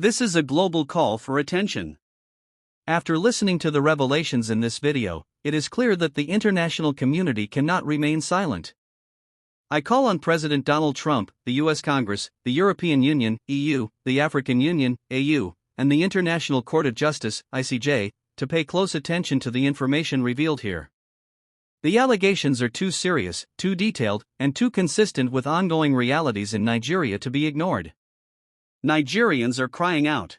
This is a global call for attention. After listening to the revelations in this video, it is clear that the international community cannot remain silent. I call on President Donald Trump, the U.S. Congress, the European Union, EU, the African Union, AU, and the International Court of Justice, ICJ, to pay close attention to the information revealed here. The allegations are too serious, too detailed, and too consistent with ongoing realities in Nigeria to be ignored. Nigerians are crying out.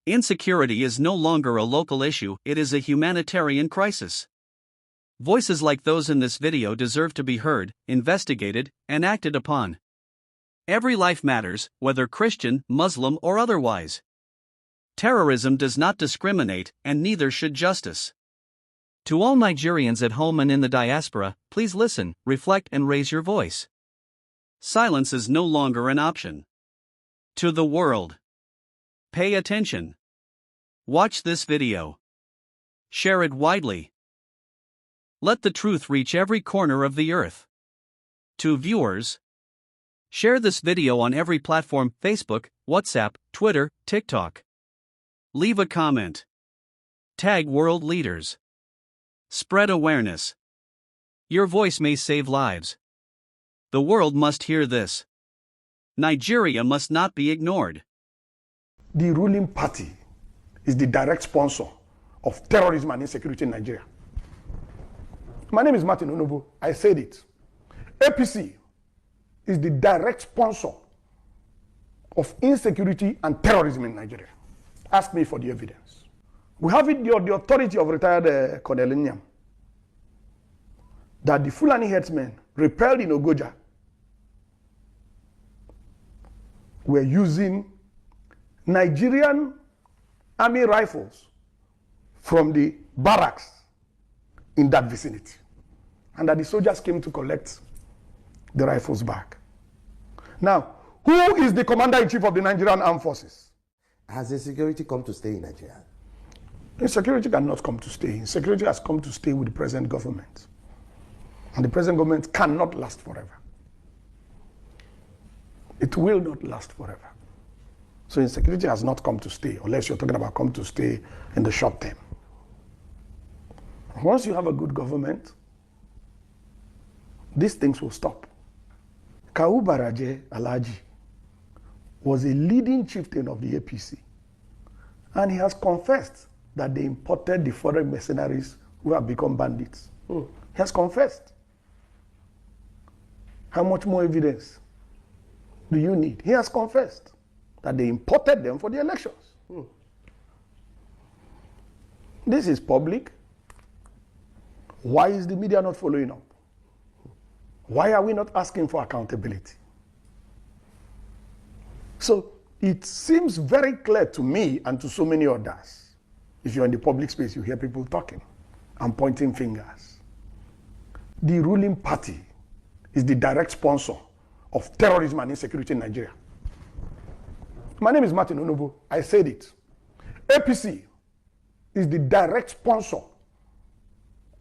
Insecurity is no longer a local issue, it is a humanitarian crisis. Voices like those in this video deserve to be heard, investigated, and acted upon. Every life matters, whether Christian, Muslim, or otherwise. Terrorism does not discriminate, and neither should justice. To all Nigerians at home and in the diaspora, please listen, reflect, and raise your voice. Silence is no longer an option. To the world. Pay attention. Watch this video. Share it widely. Let the truth reach every corner of the earth. To viewers, share this video on every platform: Facebook, WhatsApp, Twitter, TikTok. Leave a comment. Tag world leaders. Spread awareness. Your voice may save lives. The world must hear this. Nigeria must not be ignored. The ruling party is the direct sponsor of terrorism and insecurity in Nigeria. My name is Martin Onobo. I said it. APC is the direct sponsor of insecurity and terrorism in Nigeria. Ask me for the evidence. We have it, the authority of retired Colonel Nnamdi, that the Fulani headsmen repelled in Ogoja were using Nigerian army rifles from the barracks in that vicinity, and that the soldiers came to collect the rifles back. Now, who is the commander-in-chief of the Nigerian Armed Forces? Has insecurity come to stay in Nigeria? Insecurity cannot come to stay. Insecurity has come to stay with the present government. And the present government cannot last forever. It will not last forever. So insecurity has not come to stay, unless you're talking about come to stay in the short term. Once you have a good government, these things will stop. Kawu Baraje Alhaji was a leading chieftain of the APC, and he has confessed that they imported the foreign mercenaries who have become bandits. He has confessed. How much more evidence do you need? He has confessed that they imported them for the elections. This is public. Why is the media not following up? Why are we not asking for accountability? So it seems very clear to me and to so many others. If you're in the public space, you hear people talking and pointing fingers. The ruling party is the direct sponsor of terrorism and insecurity in Nigeria. My name is Martin Onobo. I said it. APC is the direct sponsor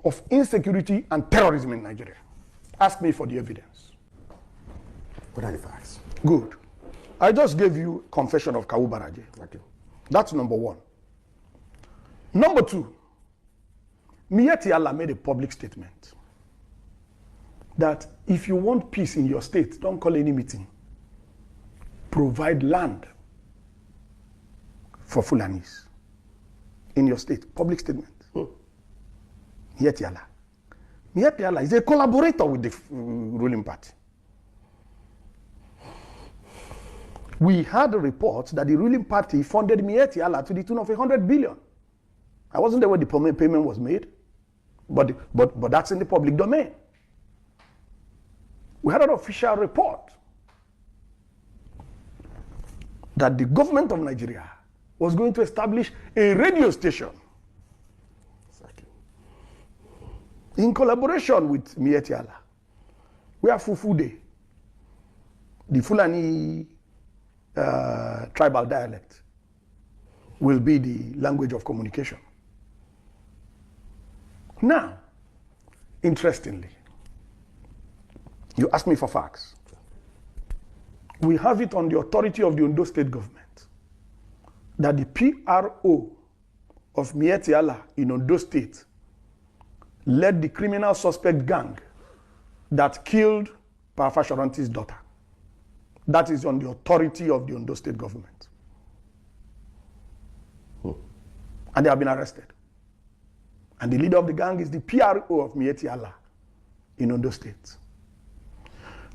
of insecurity and terrorism in Nigeria. Ask me for the evidence. What are the facts? Good. I just gave you confession of Kawu Baraje. Okay. That's number one. Number two, Miyetti Allah made a public statement that if you want peace in your state, don't call any meeting. Provide land for Fulanis in your state. Public statement. Miyetti Allah. Miyetti Allah is a collaborator with the ruling party. We had a report that the ruling party funded Miyetti Allah to the tune of 100 billion. I wasn't there when the payment was made, but that's in the public domain. We had an official report that the government of Nigeria was going to establish a radio station in collaboration with Miyetti Allah, where Fufude, the Fulani tribal dialect, will be the language of communication. Now, interestingly, you asked me for facts. We have it on the authority of the Ondo state government that the PRO of Miyetti Allah in Ondo State led the criminal suspect gang that killed Parafa Shoranti's daughter. That is on the authority of the Ondo State government. And they have been arrested. And the leader of the gang is the PRO of Miyetti Allah in Ondo State.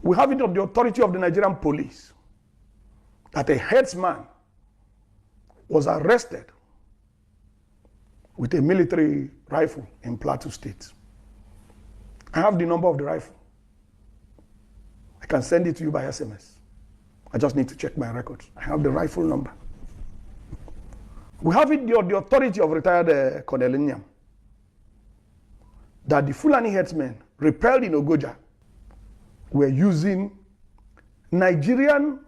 We have it on the authority of the Nigerian police that a headsman was arrested with a military rifle in Plateau State. I have the number of the rifle. I can send it to you by SMS. I just need to check my records. I have the rifle number. We have it on the authority of retired Colonel Nnamdi that the Fulani headsmen repelled in Ogoja were using Nigerian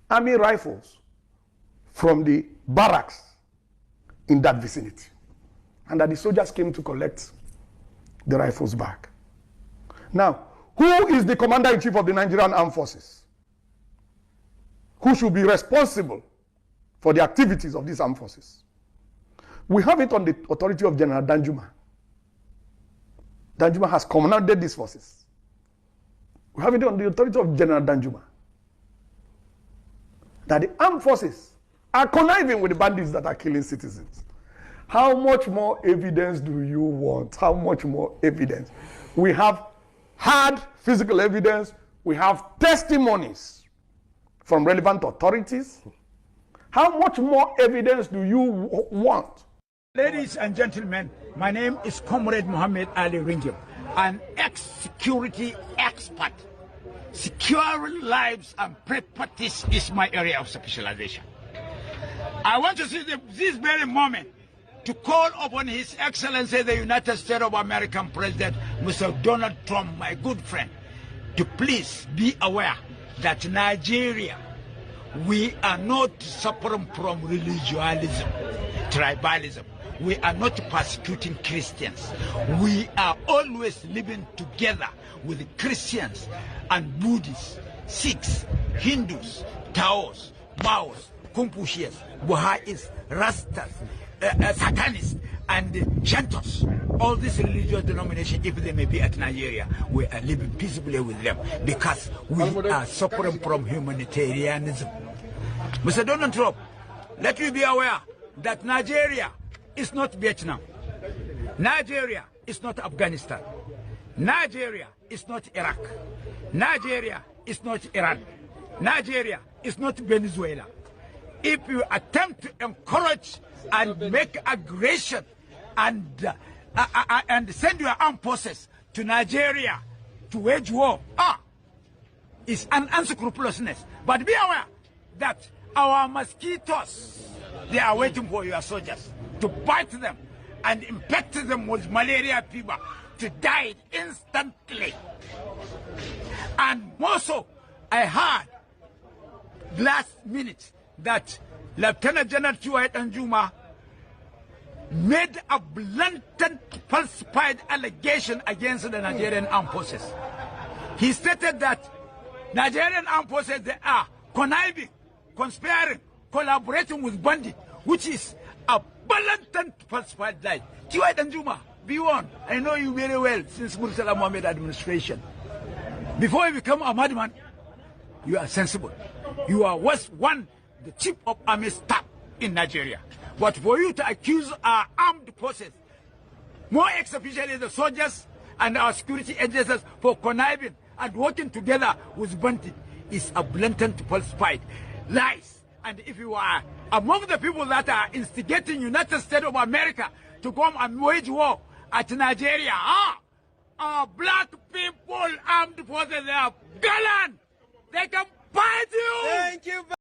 army rifles from the barracks in that vicinity, and that the soldiers came to collect the rifles back. Now, who is the commander-in-chief of the Nigerian Armed Forces? Who should be responsible for the activities of these armed forces? We have it on the authority of General Danjuma. Danjuma has commanded these forces. We have it on the authority of General Danjuma that the armed forces are conniving with the bandits that are killing citizens. How much more evidence do you want? How much more evidence? We have hard physical evidence. We have testimonies from relevant authorities. How much more evidence do you want? Ladies and gentlemen, my name is Comrade Muhammad Ali Ringim, an ex-security expert. Securing lives and properties is my area of specialization. I want to see this very moment to call upon His Excellency, the United States of America President, Mr. Donald Trump, my good friend, to please be aware that Nigeria, we are not suffering from religiosism, tribalism. We are not persecuting Christians. We are always living together with Christians and Buddhists, Sikhs, Hindus, Taos, Maos, Confucians, Baha'is, Rastas, Satanists, and Shantos. All these religious denominations, if they may be at Nigeria, we are living peaceably with them because we are suffering from humanitarianism. Mr. Donald Trump, let you be aware that Nigeria is not Vietnam. Nigeria is not Afghanistan. Nigeria is not Iraq. Nigeria is not Iran. Nigeria is not Venezuela. If you attempt to encourage and make aggression and send your armed forces to Nigeria to wage war, it's an unscrupulousness. But be aware that our mosquitoes, they are waiting for your soldiers to bite them and infect them with malaria fever to die instantly. And more so, I heard last minute that Lieutenant General Chiwayet Danjuma made a blatant falsified allegation against the Nigerian armed forces. He stated that Nigerian armed forces, they are conniving, conspiring, collaborating with bandits, which is a blatant falsified lie. Chiwayet Danjuma, be warned. I know you very well since Murtala Mohammed administration. Before you become a madman, you are sensible. You are the chief of army staff in Nigeria. But for you to accuse our armed forces, more especially the soldiers and our security agencies, for conniving and working together with bandits, is a blatant falsified lies. And if you are among the people that are instigating United States of America to come and wage war at Nigeria, our black people armed forces, they are gallant. They can fight you. Thank you.